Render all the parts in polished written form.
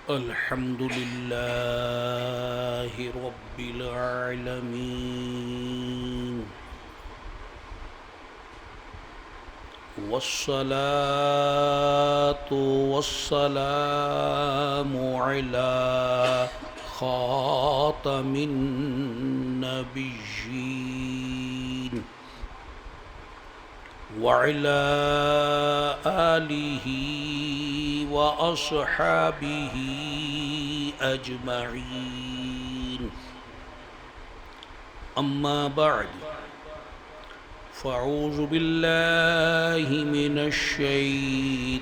الحمد لله رب العالمين، والصلاة والسلام على خاتم النبيين وعلى آله وأصحابه أجمعين. أما بعد، فأعوذ بالله من الشيطان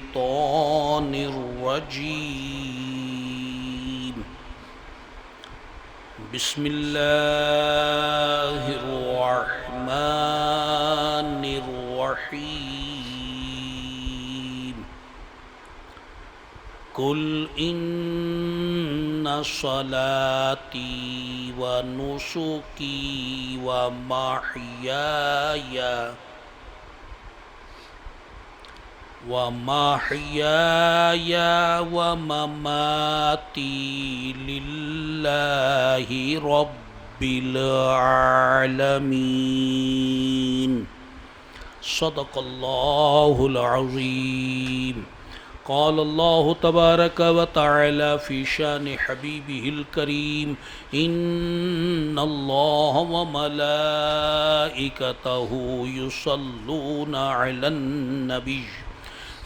الرجيم. بسم الله الرحمن الرحيم. قل إن صلاتي ونسكي ومحياي ومماتي لله رب العالمين. صدق الله العظيم. قال الله تبارك وتعالى في شان حبيبه الكريم: إن الله وملائكته يصلون على النبي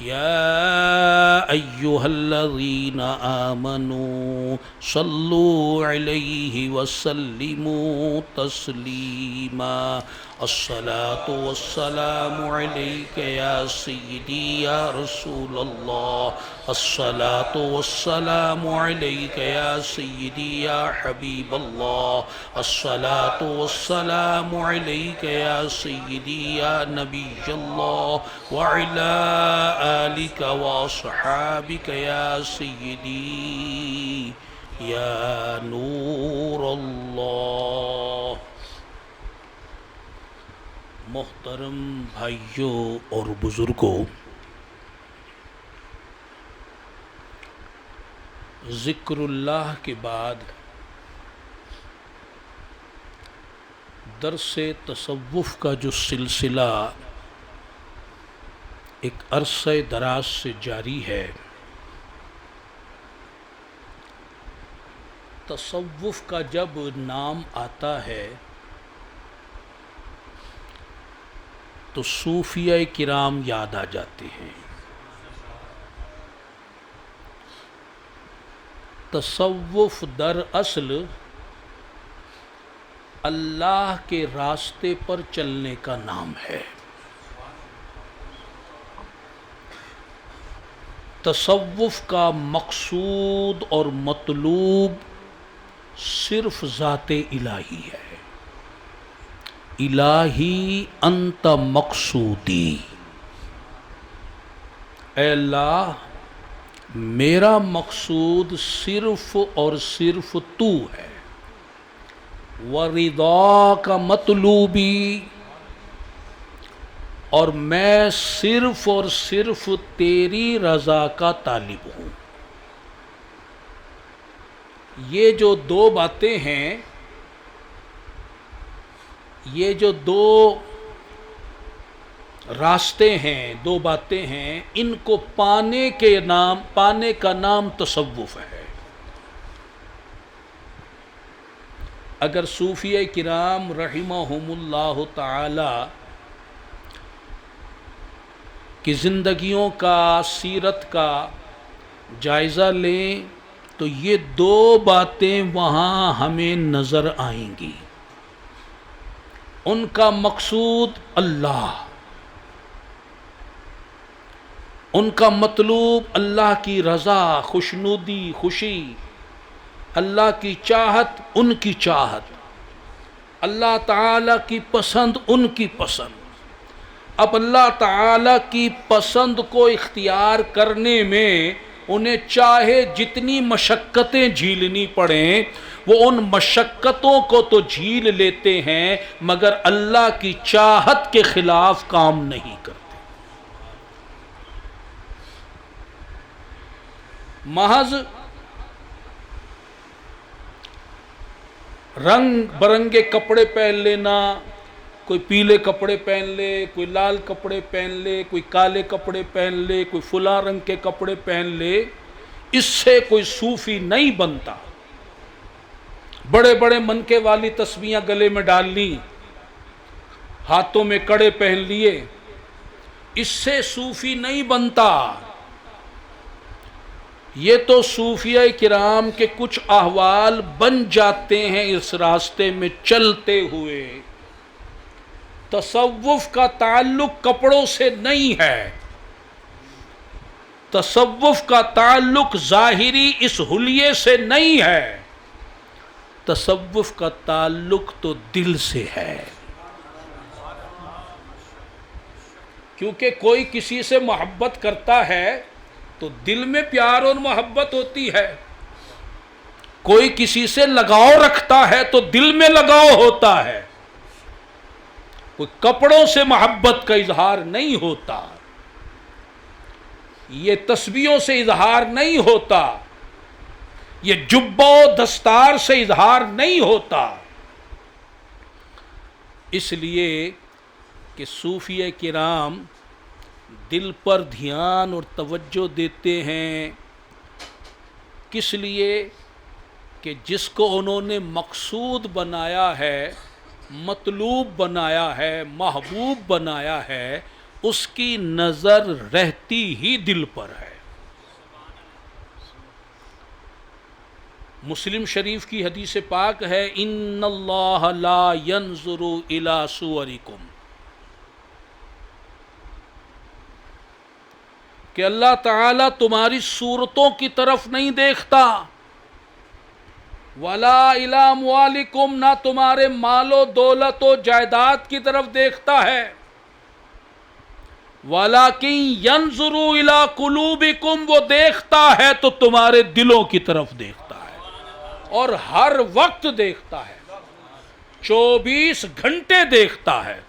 يا أيها الذين آمنوا صلوا عليه وسلموا تسليما. الصلاة والسلام عليك يا سيدي يا رسول الله. الصلاة والسلام عليك يا سيدي يا حبيب الله. الصلاة والسلام عليك يا سيدي يا نبي الله، وعلى آلك وأصحابك يا سيدي يا نور الله. محترم بھائیوں اور بزرگوں، ذکر اللہ کے بعد درس تصوف کا جو سلسلہ ایک عرصہ دراز سے جاری ہے، تصوف کا جب نام آتا ہے تو صوفیہ کرام یاد آ جاتے ہیں۔ تصوف دراصل اللہ کے راستے پر چلنے کا نام ہے۔ تصوف کا مقصود اور مطلوب صرف ذات الہی ہے۔ الہی انت مقصودی، اے اللہ میرا مقصود صرف اور صرف تو ہے۔ وَرِضَاكَ مطلوبی، اور میں صرف اور صرف تیری رضا کا طالب ہوں۔ یہ جو دو باتیں ہیں، یہ جو دو راستے ہیں، دو باتیں ہیں، ان کو پانے کا نام تصوف ہے۔ اگر صوفیہ کرام رحمہم اللہ تعالی کی زندگیوں کا، سیرت کا جائزہ لیں تو یہ دو باتیں وہاں ہمیں نظر آئیں گی۔ ان کا مقصود اللہ، ان کا مطلوب اللہ کی رضا، خوشنودی، خوشی، اللہ کی چاہت، ان کی چاہت، اللہ تعالیٰ کی پسند، ان کی پسند۔ اب اللہ تعالیٰ کی پسند کو اختیار کرنے میں انہیں چاہے جتنی مشقتیں جھیلنی پڑیں، وہ ان مشقتوں کو تو جھیل لیتے ہیں، مگر اللہ کی چاہت کے خلاف کام نہیں کرتے۔ محض رنگ برنگے کپڑے پہن لینا، کوئی پیلے کپڑے پہن لے، کوئی لال کپڑے پہن لے، کوئی کالے کپڑے پہن لے، کوئی فلاں رنگ کے کپڑے پہن لے، اس سے کوئی صوفی نہیں بنتا۔ بڑے بڑے منکے والی تسبیحاں گلے میں ڈال لی، ہاتھوں میں کڑے پہن لیے، اس سے صوفی نہیں بنتا۔ یہ تو صوفیہ کرام کے کچھ احوال بن جاتے ہیں اس راستے میں چلتے ہوئے۔ تصوف کا تعلق کپڑوں سے نہیں ہے، تصوف کا تعلق ظاہری اس حلیے سے نہیں ہے، تصوف کا تعلق تو دل سے ہے۔ کیونکہ کوئی کسی سے محبت کرتا ہے تو دل میں پیار اور محبت ہوتی ہے، کوئی کسی سے لگاؤ رکھتا ہے تو دل میں لگاؤ ہوتا ہے، کوئی کپڑوں سے محبت کا اظہار نہیں ہوتا، یہ تسبیحوں سے اظہار نہیں ہوتا، یہ جبہ و دستار سے اظہار نہیں ہوتا۔ اس لیے کہ صوفیہ کرام دل پر دھیان اور توجہ دیتے ہیں، کس لیے کہ جس کو انہوں نے مقصود بنایا ہے، مطلوب بنایا ہے، محبوب بنایا ہے، اس کی نظر رہتی ہی دل پر ہے۔ مسلم شریف کی حدیث پاک ہے، ان اللہ لا ينظر الى صورکم، کہ اللہ تعالیٰ تمہاری صورتوں کی طرف نہیں دیکھتا، وَلَا إِلَىٰ أَمْوَالِكُمْ، نہ تمہارے مال و دولت و جائیداد کی طرف دیکھتا ہے، وَلَٰكِن يَنظُرُ إِلَىٰ قُلُوبِكُمْ، وہ دیکھتا ہے تو تمہارے دلوں کی طرف دیکھتا ہے، اور ہر وقت دیکھتا ہے، 24 گھنٹے دیکھتا ہے۔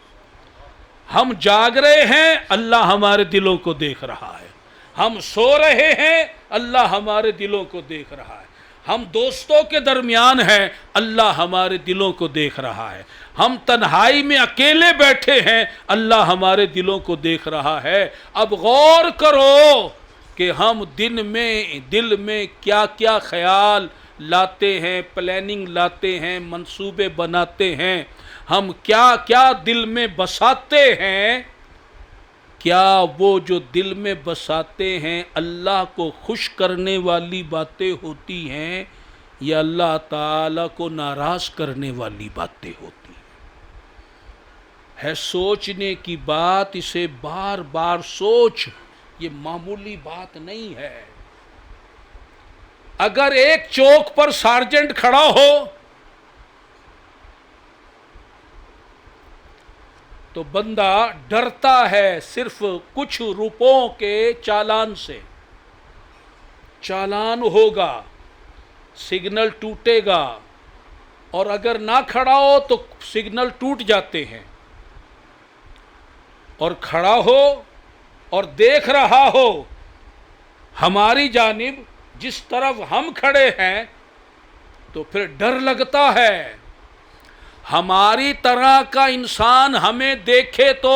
ہم جاگ رہے ہیں، اللہ ہمارے دلوں کو دیکھ رہا ہے، ہم سو رہے ہیں، اللہ ہمارے دلوں کو دیکھ رہا ہے، ہم دوستوں کے درمیان ہیں، اللہ ہمارے دلوں کو دیکھ رہا ہے، ہم تنہائی میں اکیلے بیٹھے ہیں، اللہ ہمارے دلوں کو دیکھ رہا ہے۔ اب غور کرو کہ ہم دل میں کیا کیا خیال لاتے ہیں، پلاننگ لاتے ہیں، منصوبے بناتے ہیں، ہم کیا کیا دل میں بساتے ہیں، کیا وہ جو دل میں بساتے ہیں اللہ کو خوش کرنے والی باتیں ہوتی ہیں یا اللہ تعالیٰ کو ناراض کرنے والی باتیں ہوتی ہیں؟ ہے سوچنے کی بات، اسے بار بار سوچ، یہ معمولی بات نہیں ہے۔ اگر ایک چوک پر سارجنٹ کھڑا ہو تو بندہ ڈرتا ہے صرف کچھ روپوں کے چالان سے، چالان ہوگا، سگنل ٹوٹے گا، اور اگر نہ کھڑا ہو تو سگنل ٹوٹ جاتے ہیں، اور کھڑا ہو اور دیکھ رہا ہو ہماری جانب جس طرف ہم کھڑے ہیں تو پھر ڈر لگتا ہے۔ ہماری طرح کا انسان ہمیں دیکھے تو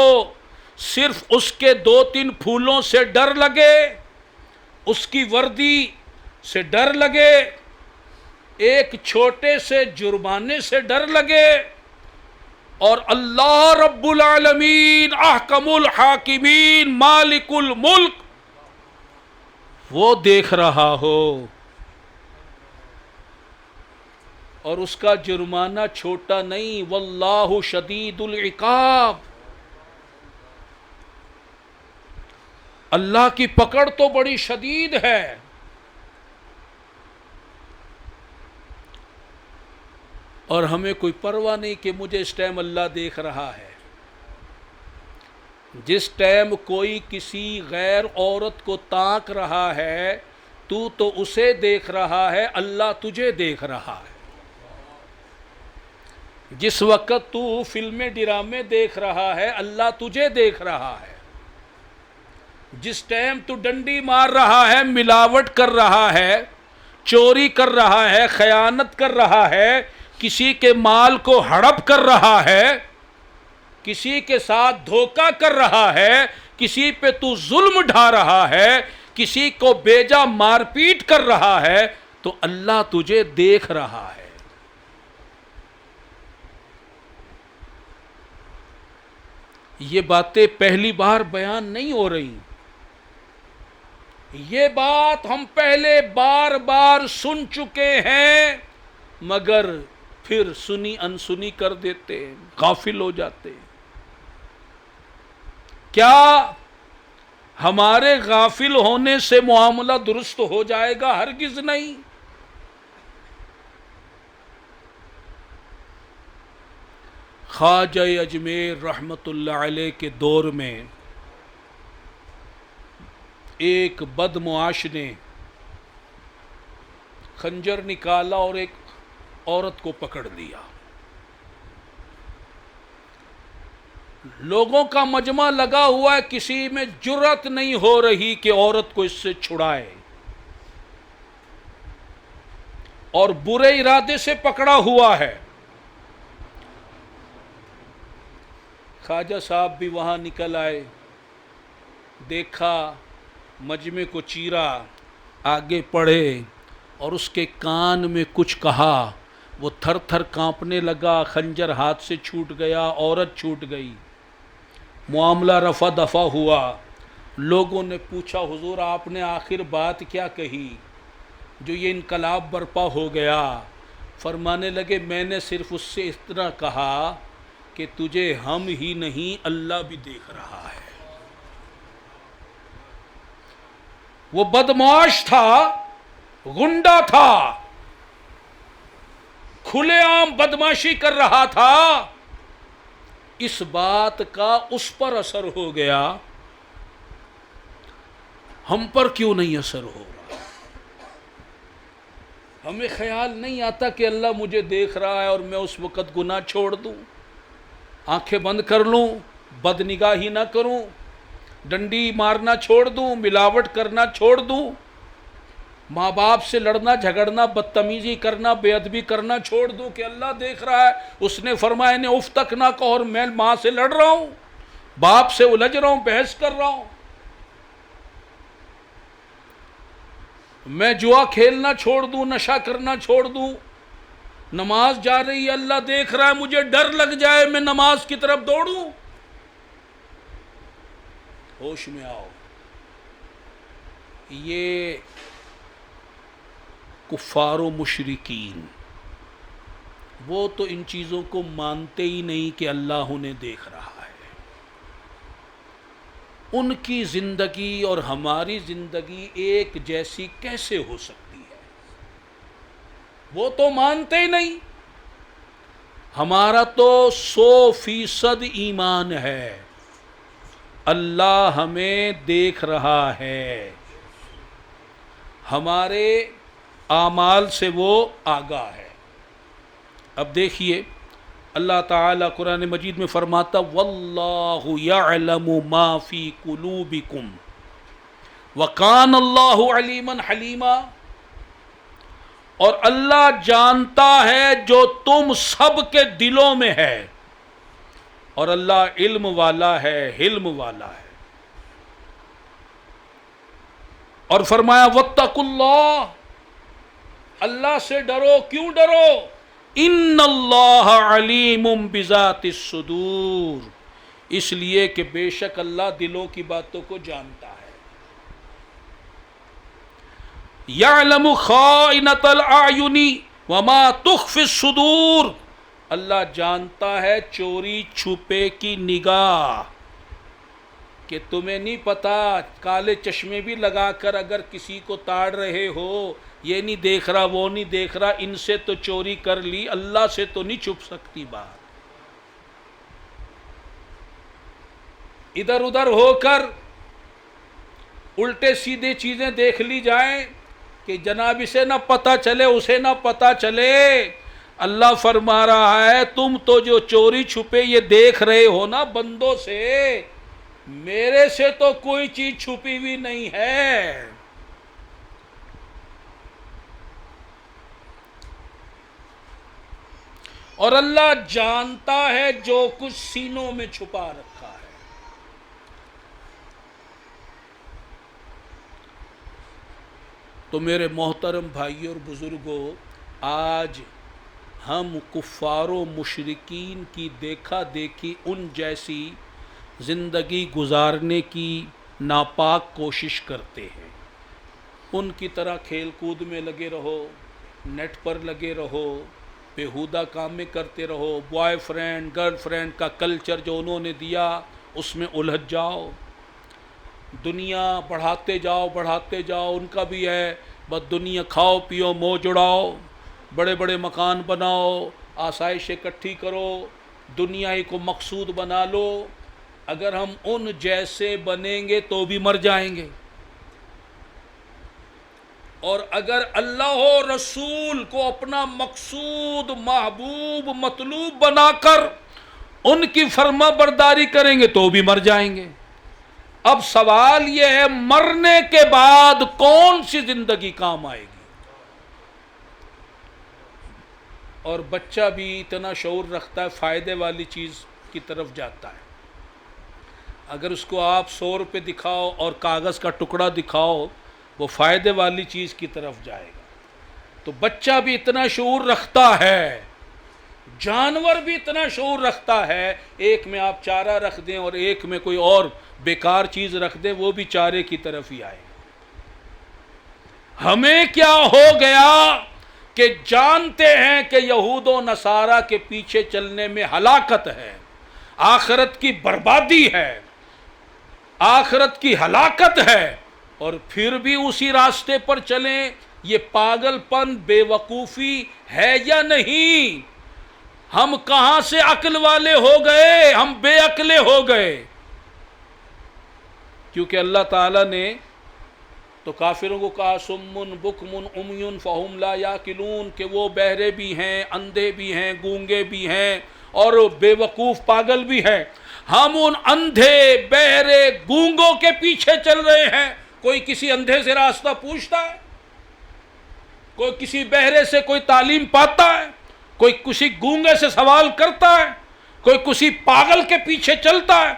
صرف اس کے 2-3 پھولوں سے ڈر لگے، اس کی وردی سے ڈر لگے، ایک چھوٹے سے جرمانے سے ڈر لگے، اور اللہ رب العالمین احکم الحاکمین مالک الملک وہ دیکھ رہا ہو اور اس کا جرمانہ چھوٹا نہیں، واللہ شدید العقاب، اللہ کی پکڑ تو بڑی شدید ہے۔ اور ہمیں کوئی پرواہ نہیں کہ مجھے اس ٹائم اللہ دیکھ رہا ہے۔ جس ٹائم کوئی کسی غیر عورت کو تاک رہا ہے تو اسے دیکھ رہا ہے، اللہ تجھے دیکھ رہا ہے۔ جس وقت تو فلمیں ڈرامے دیکھ رہا ہے، اللہ تجھے دیکھ رہا ہے۔ جس ٹائم تو ڈنڈی مار رہا ہے، ملاوٹ کر رہا ہے، چوری کر رہا ہے، خیانت کر رہا ہے، کسی کے مال کو ہڑپ کر رہا ہے، کسی کے ساتھ دھوکہ کر رہا ہے، کسی پہ تو ظلم ڈھا رہا ہے، کسی کو بیجا مار پیٹ کر رہا ہے، تو اللہ تجھے دیکھ رہا ہے۔ یہ باتیں پہلی بار بیان نہیں ہو رہی، یہ بات ہم پہلے بار بار سن چکے ہیں، مگر پھر سنی انسنی کر دیتے ہیں، غافل ہو جاتے ہیں۔ کیا ہمارے غافل ہونے سے معاملہ درست ہو جائے گا؟ ہرگز نہیں۔ خواجہ اجمیر رحمت اللہ علیہ کے دور میں ایک بدمعاش نے خنجر نکالا اور ایک عورت کو پکڑ لیا۔ لوگوں کا مجمع لگا ہوا ہے، کسی میں جرأت نہیں ہو رہی کہ عورت کو اس سے چھڑائے، اور برے ارادے سے پکڑا ہوا ہے۔ خواجہ صاحب بھی وہاں نکل آئے، دیکھا، مجمع کو چیرا، آگے پڑھے اور اس کے کان میں کچھ کہا۔ وہ تھر تھر کانپنے لگا، خنجر ہاتھ سے چھوٹ گیا، عورت چھوٹ گئی، معاملہ رفع دفع ہوا۔ لوگوں نے پوچھا حضور آپ نے آخر بات کیا کہی جو یہ انقلاب برپا ہو گیا؟ فرمانے لگے میں نے صرف اس سے اس طرح کہا کہ تجھے ہم ہی نہیں اللہ بھی دیکھ رہا ہے۔ وہ بدمعاش تھا، غنڈہ تھا، کھلے عام بدمعاشی کر رہا تھا، اس بات کا اس پر اثر ہو گیا، ہم پر کیوں نہیں اثر ہو رہا؟ ہمیں خیال نہیں آتا کہ اللہ مجھے دیکھ رہا ہے اور میں اس وقت گناہ چھوڑ دوں، آنکھیں بند کر لوں، بد نگاہی نہ کروں، ڈنڈی مارنا چھوڑ دوں، ملاوٹ کرنا چھوڑ دوں، ماں باپ سے لڑنا جھگڑنا بدتمیزی کرنا بے ادبی کرنا چھوڑ دوں کہ اللہ دیکھ رہا ہے۔ اس نے فرمایا انہیں اف تک نہ کہو، اور میں ماں سے لڑ رہا ہوں، باپ سے الجھ رہا ہوں، بحث کر رہا ہوں، میں جوا کھیلنا چھوڑ دوں، نشہ کرنا چھوڑ دوں، نماز جا رہی ہے اللہ دیکھ رہا ہے، مجھے ڈر لگ جائے میں نماز کی طرف دوڑوں۔ ہوش میں آؤ۔ یہ کفار و مشرکین وہ تو ان چیزوں کو مانتے ہی نہیں کہ اللہ انہیں دیکھ رہا ہے۔ ان کی زندگی اور ہماری زندگی ایک جیسی کیسے ہو سکتی ہے؟ وہ تو مانتے ہی نہیں۔ ہمارا تو 100% ایمان ہے اللہ ہمیں دیکھ رہا ہے، ہمارے اعمال سے وہ آگاہ ہے۔ اب دیکھیے اللہ تعالیٰ قرآن مجید میں فرماتا واللہ یعلم ما فی قلوبکم وکان اللہ علیما حلیما، اور اللہ جانتا ہے جو تم سب کے دلوں میں ہے، اور اللہ علم والا ہے، حلم والا ہے۔ اور فرمایا واتقوا اللہ، اللہ سے ڈرو۔ کیوں ڈرو؟ ان اللہ علیم بذات الصدور، اس لیے کہ بے شک اللہ دلوں کی باتوں کو جانتا ہے۔ یعلم خائنۃ الاعین وما تخفی الصدور، اللہ جانتا ہے چوری چھپے کی نگاہ، کہ تمہیں نہیں پتا کالے چشمے بھی لگا کر اگر کسی کو تاڑ رہے ہو، یہ نہیں دیکھ رہا وہ نہیں دیکھ رہا، ان سے تو چوری کر لی، اللہ سے تو نہیں چھپ سکتی بات۔ ادھر ادھر ہو کر الٹے سیدھے چیزیں دیکھ لی جائیں کہ جناب اسے نہ پتہ چلے اسے نہ پتہ چلے، اللہ فرما رہا ہے تم تو جو چوری چھپے یہ دیکھ رہے ہو نا بندوں سے، میرے سے تو کوئی چیز چھپی ہوئی نہیں ہے۔ اور اللہ جانتا ہے جو کچھ سینوں میں چھپا رکھا ہے. تو میرے محترم بھائیوں اور بزرگوں، آج ہم کفار و مشرکین کی دیکھا دیکھی ان جیسی زندگی گزارنے کی ناپاک کوشش کرتے ہیں. ان کی طرح کھیل کود میں لگے رہو، نیٹ پر لگے رہو، بیہودہ کام میں کرتے رہو، بوائے فرینڈ گرل فرینڈ کا کلچر جو انہوں نے دیا اس میں الجھ جاؤ، دنیا بڑھاتے جاؤ. ان کا بھی ہے بس دنیا کھاؤ پیو موج اڑاؤ، بڑے بڑے مکان بناؤ، آسائش اکٹھی کرو، دنیا ہی کو مقصود بنا لو. اگر ہم ان جیسے بنیں گے تو بھی مر جائیں گے، اور اگر اللہ و رسول کو اپنا مقصود محبوب مطلوب بنا کر ان کی فرما برداری کریں گے تو بھی مر جائیں گے. اب سوال یہ ہے مرنے کے بعد کون سی زندگی کام آئے گی؟ اور بچہ بھی اتنا شعور رکھتا ہے، فائدے والی چیز کی طرف جاتا ہے. اگر اس کو آپ 100 روپے دکھاؤ اور کاغذ کا ٹکڑا دکھاؤ، وہ فائدے والی چیز کی طرف جائے گا. تو بچہ بھی اتنا شعور رکھتا ہے، جانور بھی اتنا شعور رکھتا ہے. ایک میں آپ چارہ رکھ دیں اور ایک میں کوئی اور بیکار چیز رکھ دیں، وہ بھی چارے کی طرف ہی آئے. ہمیں کیا ہو گیا کہ جانتے ہیں کہ یہود و نصارہ کے پیچھے چلنے میں ہلاکت ہے، آخرت کی بربادی ہے، آخرت کی ہلاکت ہے، اور پھر بھی اسی راستے پر چلیں. یہ پاگل پن، بے وقوفی ہے یا نہیں؟ ہم کہاں سے عقل والے ہو گئے؟ ہم بے عقلے ہو گئے. کیونکہ اللہ تعالیٰ نے تو کافروں کو کہا سمن بکمن عمیٌ فہم لا یعقلون، کہ وہ بہرے بھی ہیں، اندھے بھی ہیں، گونگے بھی ہیں اور بے وقوف پاگل بھی ہیں. ہم ان اندھے بہرے گونگوں کے پیچھے چل رہے ہیں. کوئی کسی اندھے سے راستہ پوچھتا ہے؟ کوئی کسی بہرے سے کوئی تعلیم پاتا ہے؟ کوئی کسی گونگے سے سوال کرتا ہے؟ کوئی کسی پاگل کے پیچھے چلتا ہے؟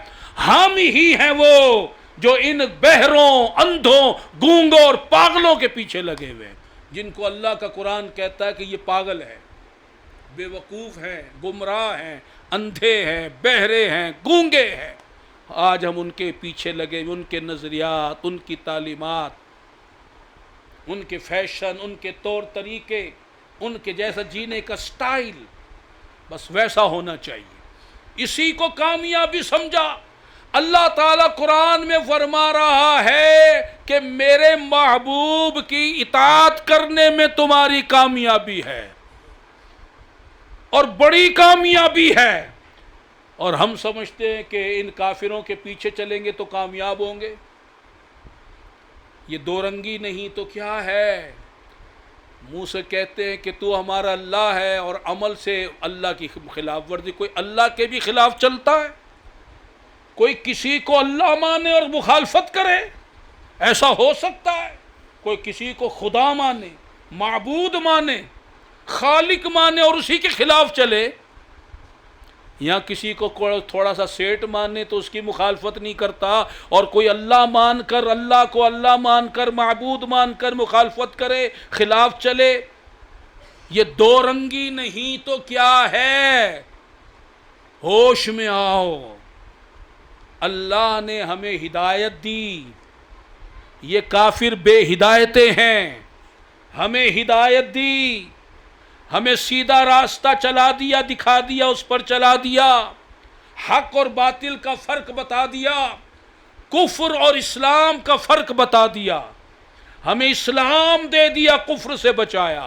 ہم ہی ہیں وہ جو ان بہروں، اندھوں، گونگوں اور پاگلوں کے پیچھے لگے ہوئے ہیں، جن کو اللہ کا قرآن کہتا ہے کہ یہ پاگل ہے، بے وقوف ہیں، گمراہ ہیں، اندھے ہیں، بہرے ہیں، گونگے ہیں. آج ہم ان کے پیچھے لگے، ان کے نظریات، ان کی تعلیمات، ان کے فیشن، ان کے طور طریقے، ان کے جیسا جینے کا سٹائل، بس ویسا ہونا چاہیے. اسی کو کامیابی سمجھا. اللہ تعالیٰ قرآن میں فرما رہا ہے کہ میرے محبوب کی اطاعت کرنے میں تمہاری کامیابی ہے، اور بڑی کامیابی ہے. اور ہم سمجھتے ہیں کہ ان کافروں کے پیچھے چلیں گے تو کامیاب ہوں گے. یہ دو رنگی نہیں تو کیا ہے؟ منہ سے کہتے ہیں کہ تو ہمارا اللہ ہے اور عمل سے اللہ کی خلاف ورزی. کوئی اللہ کے بھی خلاف چلتا ہے؟ کوئی کسی کو اللہ مانے اور مخالفت کرے؟ ایسا ہو سکتا ہے؟ کوئی کسی کو خدا مانے، معبود مانے، خالق مانے اور اسی کے خلاف چلے؟ یا کسی کو تھوڑا سا سیٹ مانے تو اس کی مخالفت نہیں کرتا، اور کوئی اللہ مان کر، اللہ کو اللہ مان کر، معبود مان کر مخالفت کرے، خلاف چلے؟ یہ دو رنگی نہیں تو کیا ہے؟ ہوش میں آؤ. اللہ نے ہمیں ہدایت دی، یہ کافر بے ہدایتیں ہیں. ہمیں ہدایت دی، ہمیں سیدھا راستہ چلا دیا، دکھا دیا، اس پر چلا دیا، حق اور باطل کا فرق بتا دیا، کفر اور اسلام کا فرق بتا دیا. ہمیں اسلام دے دیا، کفر سے بچایا،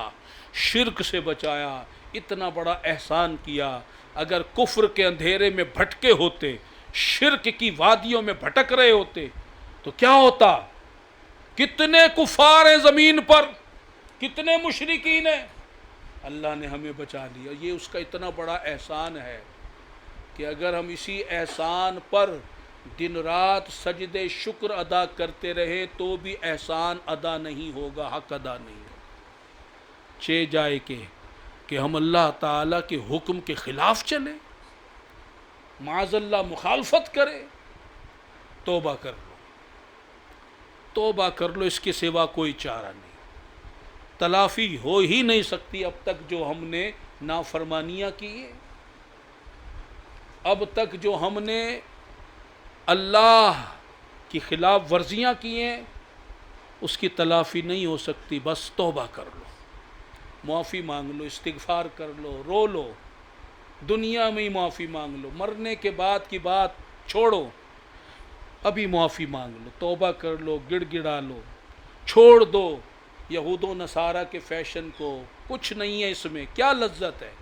شرک سے بچایا. اتنا بڑا احسان کیا. اگر کفر کے اندھیرے میں بھٹکے ہوتے، شرک کی وادیوں میں بھٹک رہے ہوتے تو کیا ہوتا؟ کتنے کفار ہیں زمین پر، کتنے مشرکین ہیں. اللہ نے ہمیں بچا لیا. یہ اس کا اتنا بڑا احسان ہے کہ اگر ہم اسی احسان پر دن رات سجدے شکر ادا کرتے رہے تو بھی احسان ادا نہیں ہوگا، حق ادا نہیں ہوگا. چے جائے کہ کہ ہم اللہ تعالیٰ کے حکم کے خلاف چلیں، معاذ اللہ مخالفت کرے؟ توبہ کر لو، توبہ کر لو، اس کے سوا کوئی چارہ نہیں۔ تلافی ہو ہی نہیں سکتی اب تک جو ہم نے نافرمانیاں کی ہیں، اب تک جو ہم نے اللہ کی خلاف ورزیاں کی ہیں، اس کی تلافی نہیں ہو سکتی۔ بس توبہ کر لو، معافی مانگ لو، استغفار کر لو، رو لو، دنیا میں ہی معافی مانگ لو، مرنے کے بعد کی بات چھوڑو، ابھی معافی مانگ لو، توبہ کر لو، گڑ گڑا لو، چھوڑ دو یہود و نصارہ کے فیشن کو۔ کچھ نہیں ہے اس میں، کیا لذت ہے؟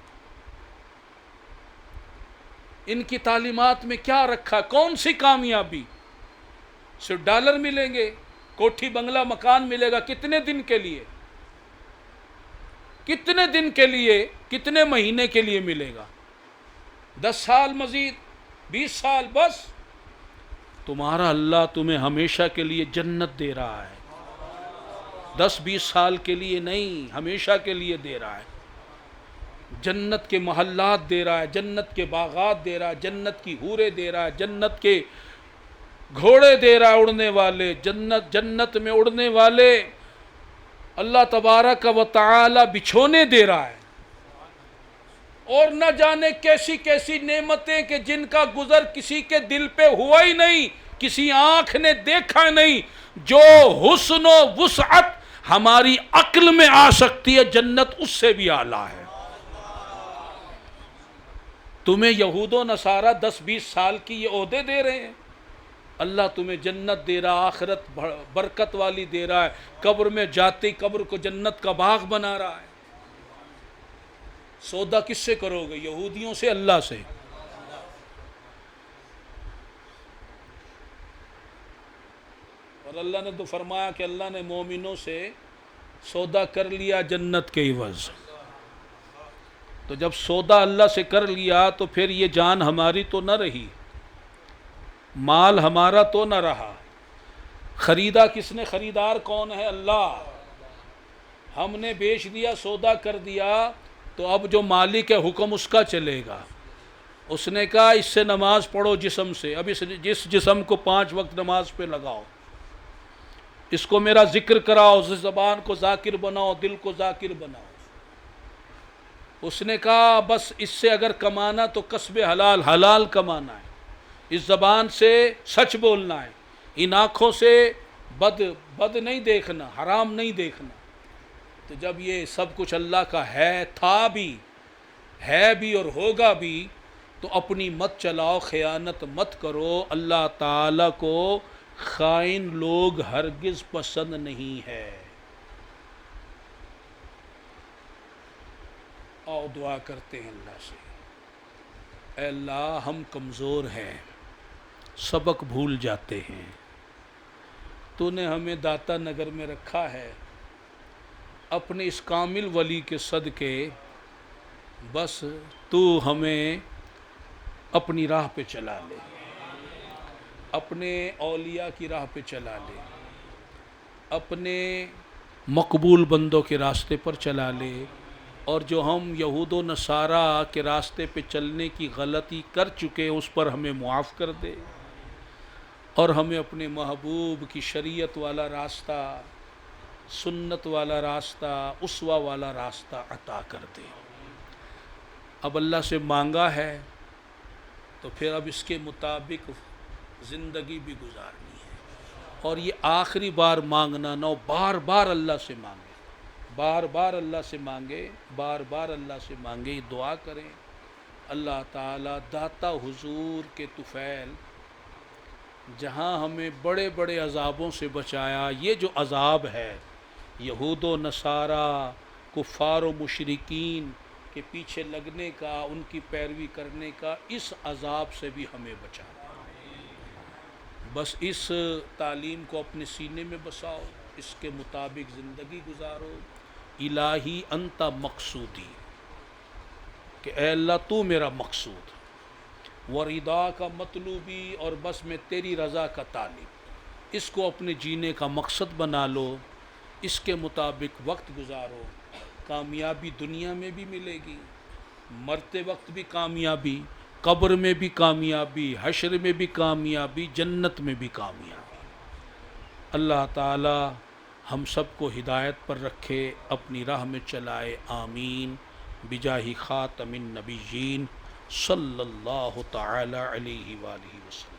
ان کی تعلیمات میں کیا رکھا؟ کون سی کامیابی؟ صرف ڈالر ملیں گے، کوٹھی بنگلہ مکان ملے گا، کتنے دن کے لیے؟ کتنے دن کے لیے؟ کتنے مہینے کے لیے ملے گا؟ 10 سال مزید، 20 سال؟ بس تمہارا اللہ تمہیں ہمیشہ کے لیے جنت دے رہا ہے، 10-20 سال کے لیے نہیں، ہمیشہ کے لیے دے رہا ہے۔ جنت کے محلات دے رہا ہے، جنت کے باغات دے رہا ہے، جنت کی حوریں دے رہا ہے، جنت کے گھوڑے دے رہا ہے اڑنے والے، جنت میں اڑنے والے اللہ تبارک و تعالی بچھونے دے رہا ہے، اور نہ جانے کیسی کیسی نعمتیں کہ جن کا گزر کسی کے دل پہ ہوا ہی نہیں، کسی آنکھ نے دیکھا نہیں، جو حسن و وسعت ہماری عقل میں آ سکتی ہے، جنت اس سے بھی اعلیٰ ہے۔ تمہیں یہود و نصارہ 10-20 سال کی یہ عہدے دے رہے ہیں، اللہ تمہیں جنت دے رہا، آخرت برکت والی دے رہا ہے، قبر میں جاتی قبر کو جنت کا باغ بنا رہا ہے۔ سودا کس سے کرو گے؟ یہودیوں سے، اللہ سے؟ اور اللہ نے تو فرمایا کہ اللہ نے مومنوں سے سودا کر لیا جنت کے عوض۔ تو جب سودا اللہ سے کر لیا تو پھر یہ جان ہماری تو نہ رہی، مال ہمارا تو نہ رہا، خریدا کس نے؟ خریدار کون ہے؟ اللہ۔ ہم نے بیچ دیا، سودا کر دیا، تو اب جو مالک ہے حکم اس کا چلے گا۔ اس نے کہا اس سے نماز پڑھو جسم سے، اب جس جسم کو 5 وقت نماز پہ لگاؤ، اس کو میرا ذکر کراؤ، زبان کو ذاکر بناؤ، دل کو ذاکر بناؤ۔ اس نے کہا بس اس سے اگر کمانا تو کسب حلال، حلال کمانا ہے، اس زبان سے سچ بولنا ہے، ان آنکھوں سے بد نہیں دیکھنا، حرام نہیں دیکھنا۔ تو جب یہ سب کچھ اللہ کا ہے، تھا بھی، ہے بھی اور ہوگا بھی، تو اپنی مت چلاؤ، خیانت مت کرو۔ اللہ تعالیٰ کو خائن لوگ ہرگز پسند نہیں ہے۔ آؤ دعا کرتے ہیں اللہ سے۔ اے اللہ، ہم کمزور ہیں، سبق بھول جاتے ہیں، تو نے ہمیں داتا نگر میں رکھا ہے، اپنے اس کامل ولی کے صدقے بس تو ہمیں اپنی راہ پہ چلا لے، اپنے اولیاء کی راہ پہ چلا لے، اپنے مقبول بندوں کے راستے پر چلا لے، اور جو ہم یہود و نصارہ کے راستے پہ چلنے کی غلطی کر چکے اس پر ہمیں معاف کر دے، اور ہمیں اپنے محبوب کی شریعت والا راستہ، سنت والا راستہ، اسوہ والا راستہ عطا کر دے۔ اب اللہ سے مانگا ہے تو پھر اب اس کے مطابق زندگی بھی گزارنی ہے، اور یہ آخری بار مانگنا نہ ہو، بار بار اللہ سے مانگے، بار بار اللہ سے مانگے، بار بار اللہ سے مانگے، یہ دعا کریں اللہ تعالیٰ داتا حضور کے طفیل جہاں ہمیں بڑے بڑے عذابوں سے بچایا، یہ جو عذاب ہے یہود و نصارہ، کفار و مشرکین کے پیچھے لگنے کا، ان کی پیروی کرنے کا، اس عذاب سے بھی ہمیں بچانا۔ بس اس تعلیم کو اپنے سینے میں بساؤ، اس کے مطابق زندگی گزارو۔ الہی انت مقصودی، کہ اے اللہ تو میرا مقصود، وردا کا مطلوبی، اور بس میں تیری رضا کا طالب، اس کو اپنے جینے کا مقصد بنا لو، اس کے مطابق وقت گزارو، کامیابی دنیا میں بھی ملے گی، مرتے وقت بھی کامیابی، قبر میں بھی کامیابی، حشر میں بھی کامیابی، جنت میں بھی کامیابی۔ اللہ تعالی ہم سب کو ہدایت پر رکھے، اپنی راہ میں چلائے، آمین، بجاہ خاتم النبیین صلی اللہ تعالی علیہ وآلہ وسلم۔